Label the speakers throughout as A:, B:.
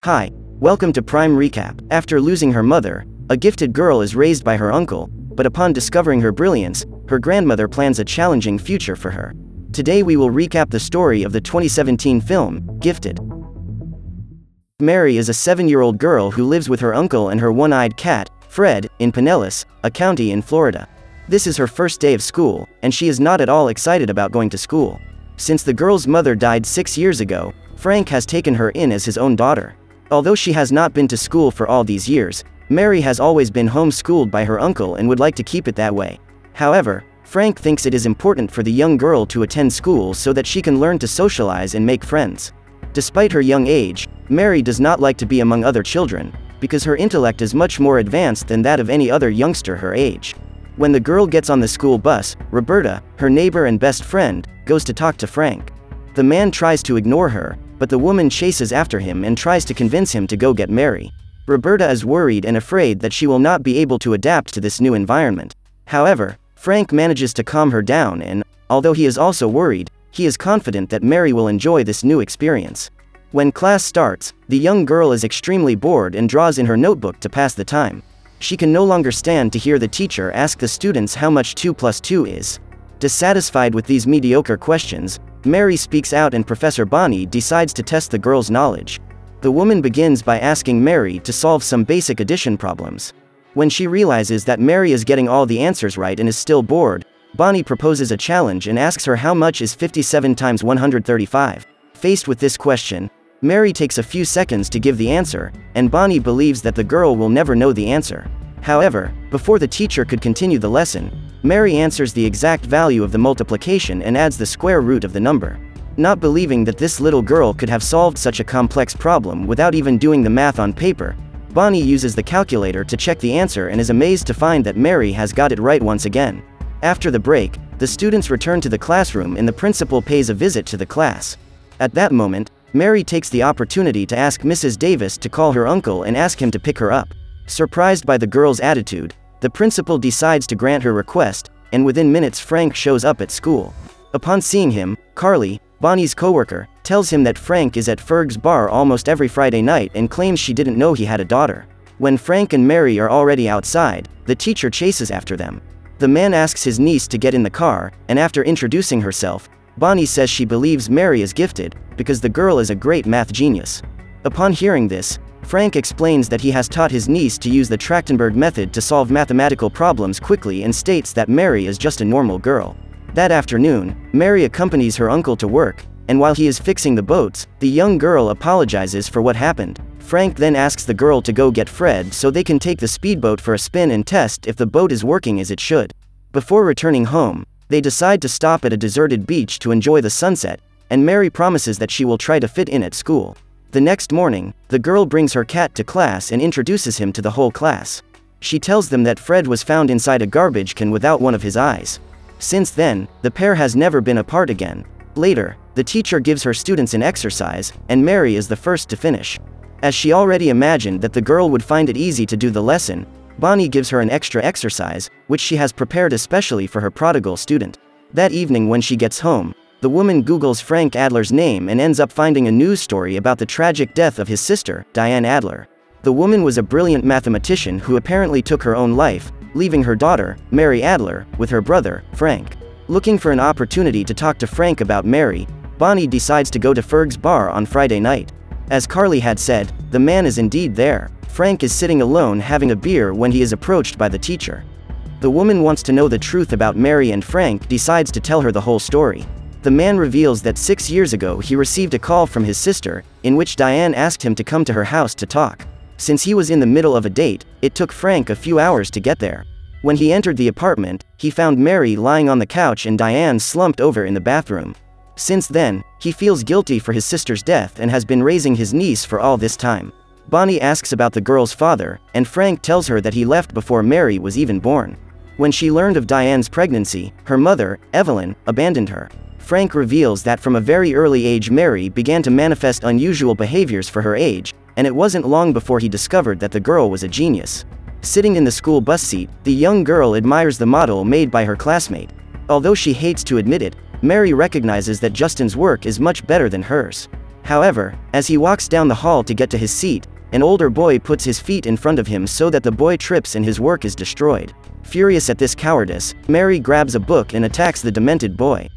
A: Hi, welcome to Prime Recap. After losing her mother, a gifted girl is raised by her uncle, but upon discovering her brilliance, her grandmother plans a challenging future for her. Today we will recap the story of the 2017 film, Gifted. Mary is a 7-year-old girl who lives with her uncle and her one-eyed cat, Fred, in Pinellas, a county in Florida. This is her first day of school, and she is not at all excited about going to school. Since the girl's mother died 6 years ago, Frank has taken her in as his own daughter. Although she has not been to school for all these years, Mary has always been homeschooled by her uncle and would like to keep it that way. However, Frank thinks it is important for the young girl to attend school so that she can learn to socialize and make friends. Despite her young age, Mary does not like to be among other children, because her intellect is much more advanced than that of any other youngster her age. When the girl gets on the school bus, Roberta, her neighbor and best friend, goes to talk to Frank. The man tries to ignore her, but the woman chases after him and tries to convince him to go get Mary. Roberta is worried and afraid that she will not be able to adapt to this new environment. However, Frank manages to calm her down and, although he is also worried, he is confident that Mary will enjoy this new experience. When class starts, the young girl is extremely bored and draws in her notebook to pass the time. She can no longer stand to hear the teacher ask the students how much 2 plus 2 is. Dissatisfied with these mediocre questions, Mary speaks out and Professor Bonnie decides to test the girl's knowledge. The woman begins by asking Mary to solve some basic addition problems. When she realizes that Mary is getting all the answers right and is still bored, Bonnie proposes a challenge and asks her how much is 57 times 135. Faced with this question, Mary takes a few seconds to give the answer, and Bonnie believes that the girl will never know the answer. However, before the teacher could continue the lesson, Mary answers the exact value of the multiplication and adds the square root of the number. Not believing that this little girl could have solved such a complex problem without even doing the math on paper, Bonnie uses the calculator to check the answer and is amazed to find that Mary has got it right once again. After the break, the students return to the classroom and the principal pays a visit to the class. At that moment, Mary takes the opportunity to ask Mrs. Davis to call her uncle and ask him to pick her up. Surprised by the girl's attitude, the principal decides to grant her request, and within minutes Frank shows up at school. Upon seeing him, Carly, Bonnie's coworker, tells him that Frank is at Ferg's bar almost every Friday night and claims she didn't know he had a daughter. When Frank and Mary are already outside, the teacher chases after them. The man asks his niece to get in the car, and after introducing herself, Bonnie says she believes Mary is gifted, because the girl is a great math genius. Upon hearing this, Frank explains that he has taught his niece to use the Trachtenberg method to solve mathematical problems quickly and states that Mary is just a normal girl. That afternoon, Mary accompanies her uncle to work, and while he is fixing the boats, the young girl apologizes for what happened. Frank then asks the girl to go get Fred so they can take the speedboat for a spin and test if the boat is working as it should. Before returning home, they decide to stop at a deserted beach to enjoy the sunset, and Mary promises that she will try to fit in at school. The next morning, the girl brings her cat to class and introduces him to the whole class. She tells them that Fred was found inside a garbage can without one of his eyes. Since then, the pair has never been apart again. Later, the teacher gives her students an exercise, and Mary is the first to finish. As she already imagined that the girl would find it easy to do the lesson, Bonnie gives her an extra exercise, which she has prepared especially for her prodigal student. That evening when she gets home, the woman Googles Frank Adler's name and ends up finding a news story about the tragic death of his sister, Diane Adler. The woman was a brilliant mathematician who apparently took her own life, leaving her daughter, Mary Adler, with her brother, Frank. Looking for an opportunity to talk to Frank about Mary, Bonnie decides to go to Ferg's bar on Friday night. As Carly had said, the man is indeed there. Frank is sitting alone having a beer when he is approached by the teacher. The woman wants to know the truth about Mary and Frank decides to tell her the whole story. The man reveals that 6 years ago he received a call from his sister, in which Diane asked him to come to her house to talk. Since he was in the middle of a date, it took Frank a few hours to get there. When he entered the apartment, he found Mary lying on the couch and Diane slumped over in the bathroom. Since then, he feels guilty for his sister's death and has been raising his niece for all this time. Bonnie asks about the girl's father, and Frank tells her that he left before Mary was even born. When she learned of Diane's pregnancy, her mother, Evelyn, abandoned her. Frank reveals that from a very early age Mary began to manifest unusual behaviors for her age, and it wasn't long before he discovered that the girl was a genius. Sitting in the school bus seat, the young girl admires the model made by her classmate. Although she hates to admit it, Mary recognizes that Justin's work is much better than hers. However, as he walks down the hall to get to his seat, an older boy puts his feet in front of him so that the boy trips and his work is destroyed. Furious at this cowardice, Mary grabs a book and attacks the demented boy.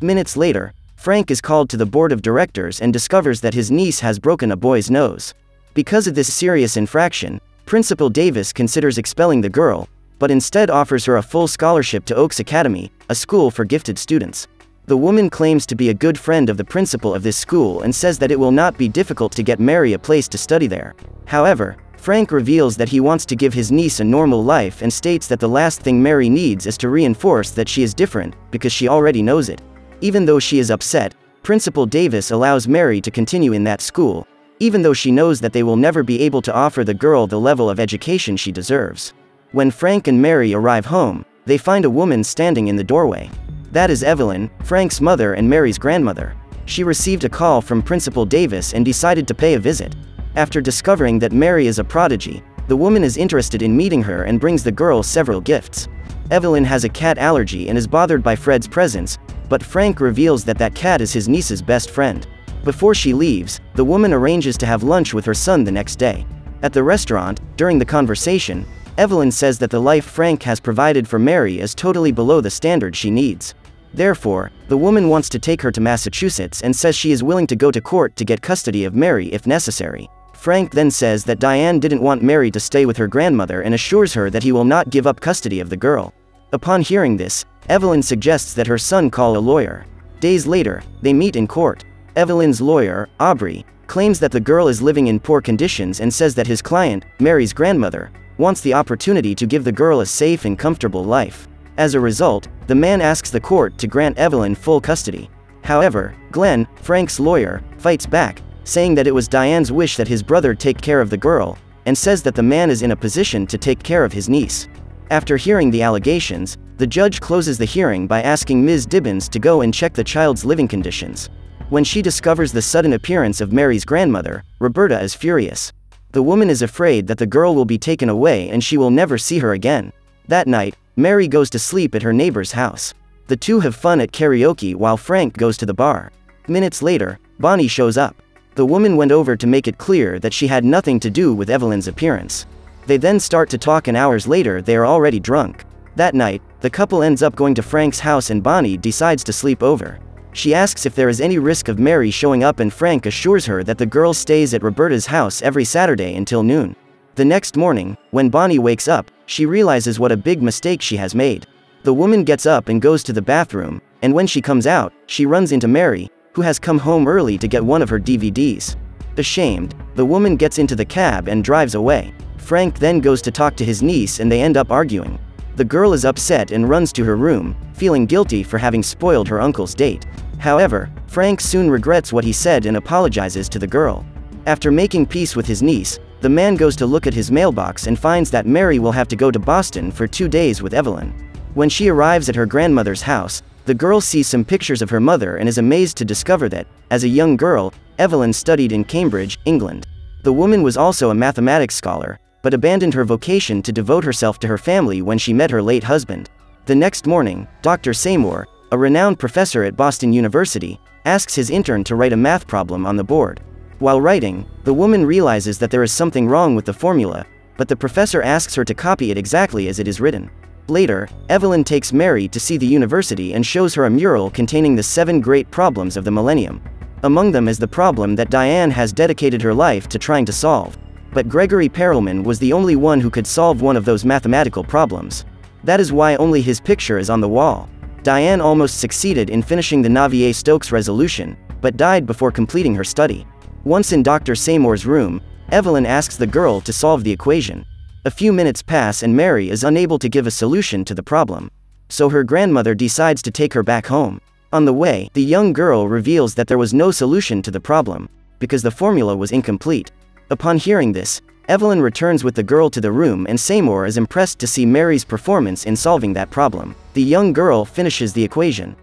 A: Minutes later, Frank is called to the board of directors and discovers that his niece has broken a boy's nose. Because of this serious infraction, Principal Davis considers expelling the girl, but instead offers her a full scholarship to Oaks Academy, a school for gifted students. The woman claims to be a good friend of the principal of this school and says that it will not be difficult to get Mary a place to study there. However, Frank reveals that he wants to give his niece a normal life and states that the last thing Mary needs is to reinforce that she is different, because she already knows it. Even though she is upset, Principal Davis allows Mary to continue in that school, even though she knows that they will never be able to offer the girl the level of education she deserves. When Frank and Mary arrive home, they find a woman standing in the doorway. That is Evelyn, Frank's mother and Mary's grandmother. She received a call from Principal Davis and decided to pay a visit. After discovering that Mary is a prodigy, the woman is interested in meeting her and brings the girl several gifts. Evelyn has a cat allergy and is bothered by Fred's presence, but Frank reveals that that cat is his niece's best friend. Before she leaves, the woman arranges to have lunch with her son the next day. At the restaurant, during the conversation, Evelyn says that the life Frank has provided for Mary is totally below the standard she needs. Therefore, the woman wants to take her to Massachusetts and says she is willing to go to court to get custody of Mary if necessary. Frank then says that Diane didn't want Mary to stay with her grandmother and assures her that he will not give up custody of the girl. Upon hearing this, Evelyn suggests that her son call a lawyer. Days later, they meet in court. Evelyn's lawyer, Aubrey, claims that the girl is living in poor conditions and says that his client, Mary's grandmother, wants the opportunity to give the girl a safe and comfortable life. As a result, the man asks the court to grant Evelyn full custody. However, Glenn, Frank's lawyer, fights back, saying that it was Diane's wish that his brother take care of the girl, and says that the man is in a position to take care of his niece. After hearing the allegations, the judge closes the hearing by asking Ms. Dibbins to go and check the child's living conditions. When she discovers the sudden appearance of Mary's grandmother, Roberta is furious. The woman is afraid that the girl will be taken away and she will never see her again. That night, Mary goes to sleep at her neighbor's house. The two have fun at karaoke while Frank goes to the bar. Minutes later, Bonnie shows up. The woman went over to make it clear that she had nothing to do with Evelyn's appearance. They then start to talk and hours later they are already drunk. That night, the couple ends up going to Frank's house and Bonnie decides to sleep over. She asks if there is any risk of Mary showing up and Frank assures her that the girl stays at Roberta's house every Saturday until noon. The next morning, when Bonnie wakes up, she realizes what a big mistake she has made. The woman gets up and goes to the bathroom, and when she comes out, she runs into Mary, who has come home early to get one of her DVDs. Ashamed, the woman gets into the cab and drives away. Frank then goes to talk to his niece and they end up arguing. The girl is upset and runs to her room, feeling guilty for having spoiled her uncle's date. However, Frank soon regrets what he said and apologizes to the girl. After making peace with his niece, the man goes to look at his mailbox and finds that Mary will have to go to Boston for 2 days with Evelyn. When she arrives at her grandmother's house, the girl sees some pictures of her mother and is amazed to discover that, as a young girl, Evelyn studied in Cambridge, England. The woman was also a mathematics scholar, but abandoned her vocation to devote herself to her family when she met her late husband. The next morning, Dr. Seymour, a renowned professor at Boston University, asks his intern to write a math problem on the board. While writing, the woman realizes that there is something wrong with the formula, but the professor asks her to copy it exactly as it is written. Later, Evelyn takes Mary to see the university and shows her a mural containing the 7 great problems of the millennium. Among them is the problem that Diane has dedicated her life to trying to solve. But Gregory Perelman was the only one who could solve one of those mathematical problems. That is why only his picture is on the wall. Diane almost succeeded in finishing the Navier-Stokes resolution, but died before completing her study. Once in Dr. Seymour's room, Evelyn asks the girl to solve the equation. A few minutes pass and Mary is unable to give a solution to the problem. So her grandmother decides to take her back home. On the way, the young girl reveals that there was no solution to the problem, because the formula was incomplete. Upon hearing this, Evelyn returns with the girl to the room and Seymour is impressed to see Mary's performance in solving that problem. The young girl finishes the equation.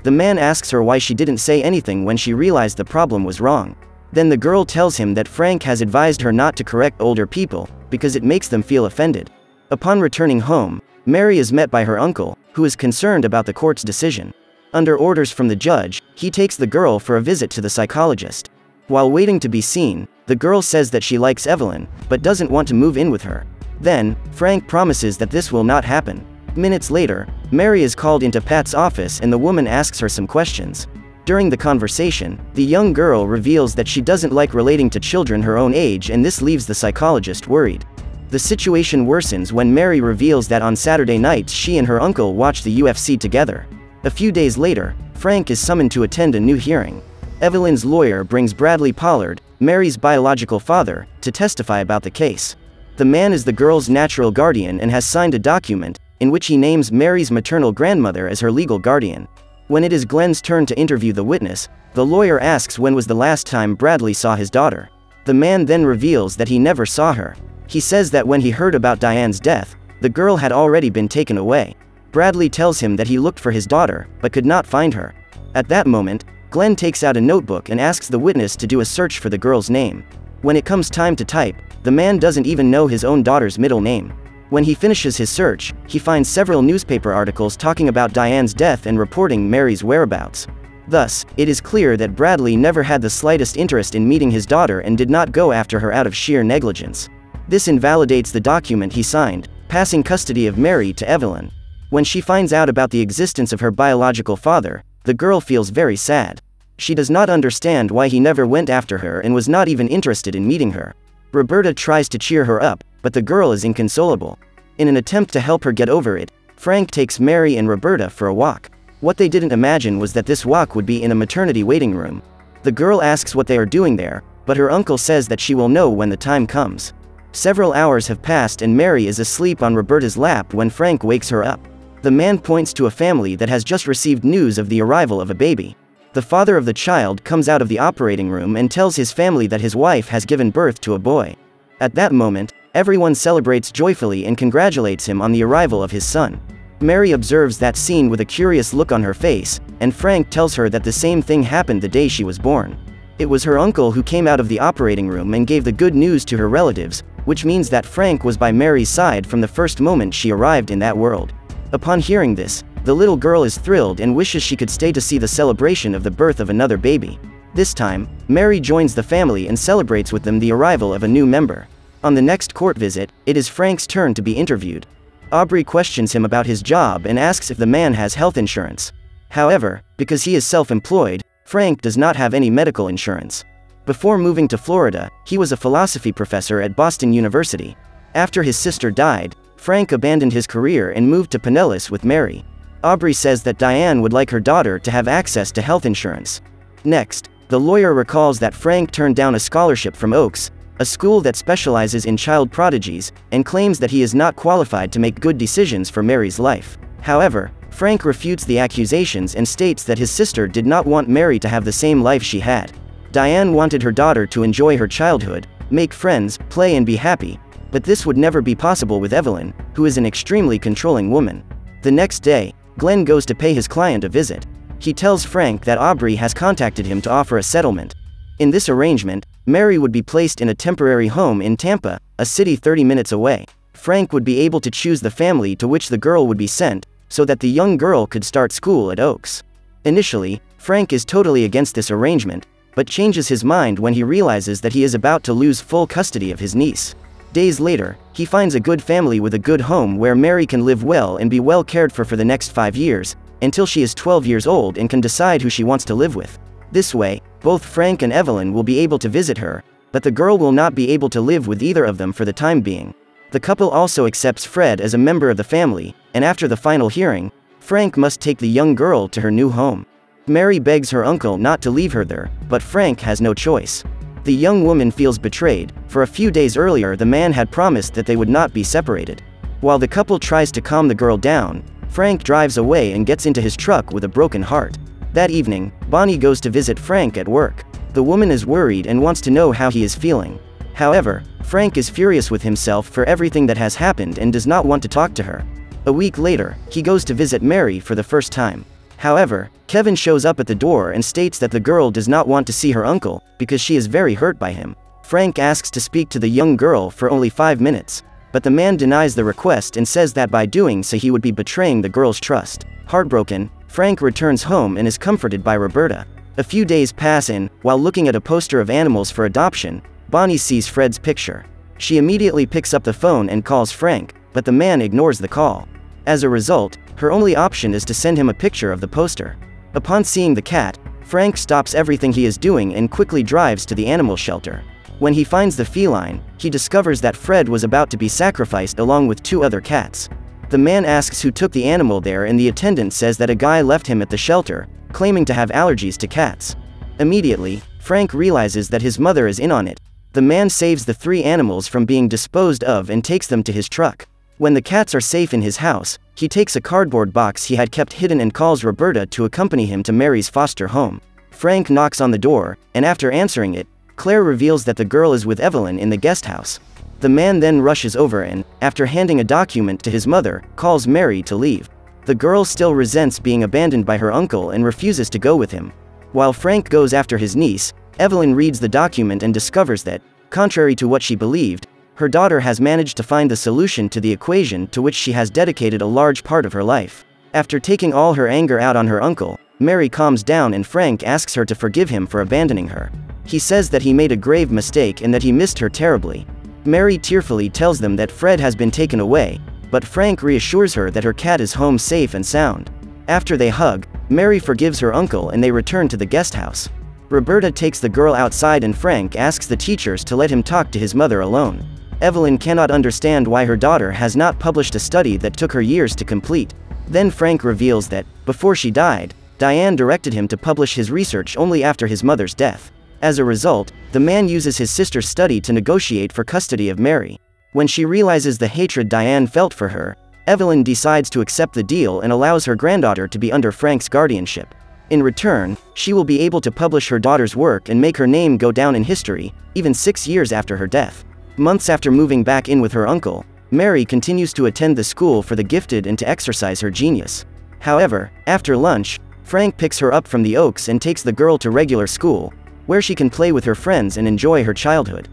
A: The man asks her why she didn't say anything when she realized the problem was wrong. Then the girl tells him that Frank has advised her not to correct older people, because it makes them feel offended. Upon returning home, Mary is met by her uncle, who is concerned about the court's decision. Under orders from the judge, he takes the girl for a visit to the psychologist. While waiting to be seen, the girl says that she likes Evelyn, but doesn't want to move in with her. Then, Frank promises that this will not happen. Minutes later, Mary is called into Pat's office and the woman asks her some questions. During the conversation, the young girl reveals that she doesn't like relating to children her own age, and this leaves the psychologist worried. The situation worsens when Mary reveals that on Saturday nights she and her uncle watch the UFC together. A few days later, Frank is summoned to attend a new hearing. Evelyn's lawyer brings Bradley Pollard, Mary's biological father, to testify about the case. The man is the girl's natural guardian and has signed a document in which he names Mary's maternal grandmother as her legal guardian. When it is Glenn's turn to interview the witness, the lawyer asks when was the last time Bradley saw his daughter. The man then reveals that he never saw her. He says that when he heard about Diane's death, the girl had already been taken away. Bradley tells him that he looked for his daughter, but could not find her. At that moment, Glenn takes out a notebook and asks the witness to do a search for the girl's name. When it comes time to type, the man doesn't even know his own daughter's middle name. When he finishes his search, he finds several newspaper articles talking about Diane's death and reporting Mary's whereabouts. Thus, it is clear that Bradley never had the slightest interest in meeting his daughter and did not go after her out of sheer negligence. This invalidates the document he signed, passing custody of Mary to Evelyn. When she finds out about the existence of her biological father, the girl feels very sad. She does not understand why he never went after her and was not even interested in meeting her. Roberta tries to cheer her up, but the girl is inconsolable. In an attempt to help her get over it, Frank takes Mary and Roberta for a walk. What they didn't imagine was that this walk would be in a maternity waiting room. The girl asks what they are doing there, but her uncle says that she will know when the time comes. Several hours have passed and Mary is asleep on Roberta's lap when Frank wakes her up. The man points to a family that has just received news of the arrival of a baby. The father of the child comes out of the operating room and tells his family that his wife has given birth to a boy. At that moment, everyone celebrates joyfully and congratulates him on the arrival of his son. Mary observes that scene with a curious look on her face, and Frank tells her that the same thing happened the day she was born. It was her uncle who came out of the operating room and gave the good news to her relatives, which means that Frank was by Mary's side from the first moment she arrived in that world. Upon hearing this, the little girl is thrilled and wishes she could stay to see the celebration of the birth of another baby. This time, Mary joins the family and celebrates with them the arrival of a new member. On the next court visit, it is Frank's turn to be interviewed. Aubrey questions him about his job and asks if the man has health insurance. However, because he is self-employed, Frank does not have any medical insurance. Before moving to Florida, he was a philosophy professor at Boston University. After his sister died, Frank abandoned his career and moved to Pinellas with Mary. Aubrey says that Diane would like her daughter to have access to health insurance. Next, the lawyer recalls that Frank turned down a scholarship from Oaks, a school that specializes in child prodigies, and claims that he is not qualified to make good decisions for Mary's life. However, Frank refutes the accusations and states that his sister did not want Mary to have the same life she had. Diane wanted her daughter to enjoy her childhood, make friends, play and be happy, but this would never be possible with Evelyn, who is an extremely controlling woman. The next day, Glenn goes to pay his client a visit. He tells Frank that Aubrey has contacted him to offer a settlement. In this arrangement, Mary would be placed in a temporary home in Tampa, a city 30 minutes away. Frank would be able to choose the family to which the girl would be sent, so that the young girl could start school at Oaks. Initially, Frank is totally against this arrangement, but changes his mind when he realizes that he is about to lose full custody of his niece. Days later, he finds a good family with a good home where Mary can live well and be well cared for the next 5 years, until she is 12 years old and can decide who she wants to live with. This way, both Frank and Evelyn will be able to visit her, but the girl will not be able to live with either of them for the time being. The couple also accepts Fred as a member of the family, and after the final hearing, Frank must take the young girl to her new home. Mary begs her uncle not to leave her there, but Frank has no choice. The young woman feels betrayed, for a few days earlier the man had promised that they would not be separated. While the couple tries to calm the girl down, Frank drives away and gets into his truck with a broken heart. That evening, Bonnie goes to visit Frank at work. The woman is worried and wants to know how he is feeling. However, Frank is furious with himself for everything that has happened and does not want to talk to her. A week later, he goes to visit Mary for the first time. However, Kevin shows up at the door and states that the girl does not want to see her uncle, because she is very hurt by him. Frank asks to speak to the young girl for only 5 minutes, but the man denies the request and says that by doing so he would be betraying the girl's trust. Heartbroken, Frank returns home and is comforted by Roberta. A few days pass and, while looking at a poster of animals for adoption, Bonnie sees Fred's picture. She immediately picks up the phone and calls Frank, but the man ignores the call. As a result, her only option is to send him a picture of the poster. Upon seeing the cat, Frank stops everything he is doing and quickly drives to the animal shelter. When he finds the feline, he discovers that Fred was about to be sacrificed along with 2 other cats. The man asks who took the animal there, and the attendant says that a guy left him at the shelter, claiming to have allergies to cats. Immediately, Frank realizes that his mother is in on it. The man saves the 3 animals from being disposed of and takes them to his truck. When the cats are safe in his house, he takes a cardboard box he had kept hidden and calls Roberta to accompany him to Mary's foster home. Frank knocks on the door, and after answering it, Claire reveals that the girl is with Evelyn in the guest house. The man then rushes over and, after handing a document to his mother, calls Mary to leave. The girl still resents being abandoned by her uncle and refuses to go with him. While Frank goes after his niece, Evelyn reads the document and discovers that, contrary to what she believed, her daughter has managed to find the solution to the equation to which she has dedicated a large part of her life. After taking all her anger out on her uncle, Mary calms down and Frank asks her to forgive him for abandoning her. He says that he made a grave mistake and that he missed her terribly. Mary tearfully tells them that Fred has been taken away, but Frank reassures her that her cat is home safe and sound. After they hug, Mary forgives her uncle and they return to the guest house. Roberta takes the girl outside and Frank asks the teachers to let him talk to his mother alone. Evelyn cannot understand why her daughter has not published a study that took her years to complete. Then Frank reveals that, before she died, Diane directed him to publish his research only after his mother's death. As a result, the man uses his sister's study to negotiate for custody of Mary. When she realizes the hatred Diane felt for her, Evelyn decides to accept the deal and allows her granddaughter to be under Frank's guardianship. In return, she will be able to publish her daughter's work and make her name go down in history, even 6 years after her death. Months after moving back in with her uncle, Mary continues to attend the school for the gifted and to exercise her genius. However, after lunch, Frank picks her up from the Oaks and takes the girl to regular school, where she can play with her friends and enjoy her childhood.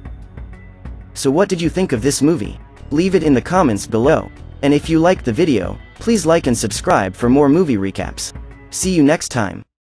A: So what did you think of this movie? Leave it in the comments below. And if you liked the video, please like and subscribe for more movie recaps. See you next time.